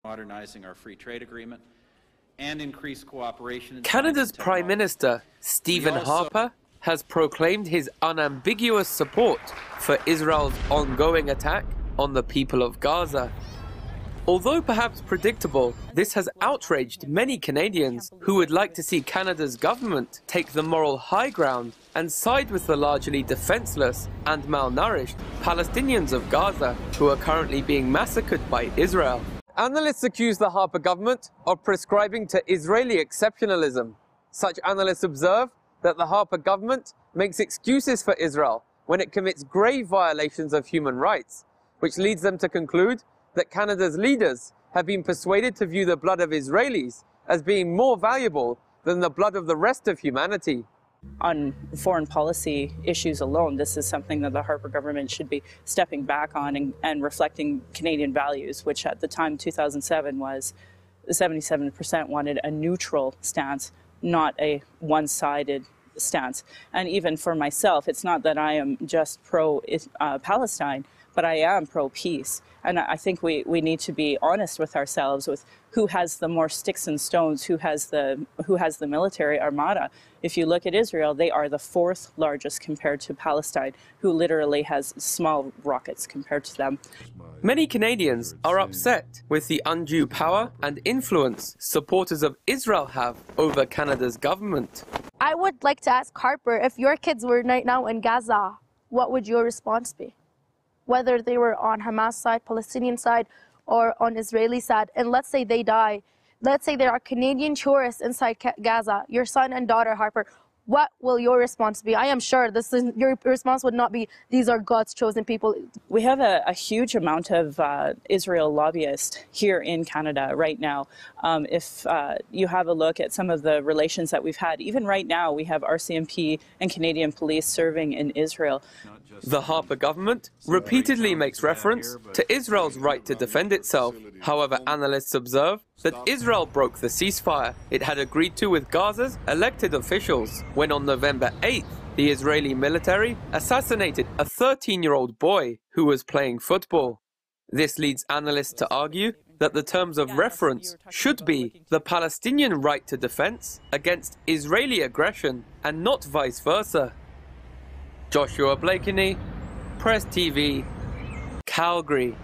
modernizing our free trade agreement and increase cooperation. Canada's Prime Minister Stephen Harper has proclaimed his unambiguous support for Israel's ongoing attack on the people of Gaza. Although perhaps predictable, this has outraged many Canadians who would like to see Canada's government take the moral high ground and side with the largely defenseless and malnourished Palestinians of Gaza who are currently being massacred by Israel. Analysts accuse the Harper government of prescribing to Israeli exceptionalism. Such analysts observe that the Harper government makes excuses for Israel when it commits grave violations of human rights, which leads them to conclude that Canada's leaders have been persuaded to view the blood of Israelis as being more valuable than the blood of the rest of humanity. On foreign policy issues alone, this is something that the Harper government should be stepping back on and reflecting Canadian values, which at the time, 2007, was 77% wanted a neutral stance, not a one-sided stance. And even for myself, it's not that I am just pro-Palestine, but I am pro-peace. And I think we need to be honest with ourselves with who has the more sticks and stones, who has the military armada. If you look at Israel, they are the fourth largest compared to Palestine, who literally has small rockets compared to them. Many Canadians are upset with the undue power and influence supporters of Israel have over Canada's government. I would like to ask Harper, if your kids were right now in Gaza, what would your response be? Whether they were on Hamas side, Palestinian side, or on Israeli side, and let's say they die. Let's say there are Canadian tourists inside Gaza, your son and daughter, Harper. What will your response be? I am sure your response would not be, these are God's chosen people. We have a huge amount of Israel lobbyists here in Canada right now. If you have a look at some of the relations that we've had, even right now we have RCMP and Canadian police serving in Israel. The Harper government repeatedly makes reference to Israel's right to defend itself. However, analysts observe that Israel broke the ceasefire it had agreed to with Gaza's elected officials when on November 8th, the Israeli military assassinated a 13-year-old boy who was playing football. This leads analysts to argue that the terms of reference should be the Palestinian right to defense against Israeli aggression and not vice versa. Joshua Blakeney, Press TV, Calgary.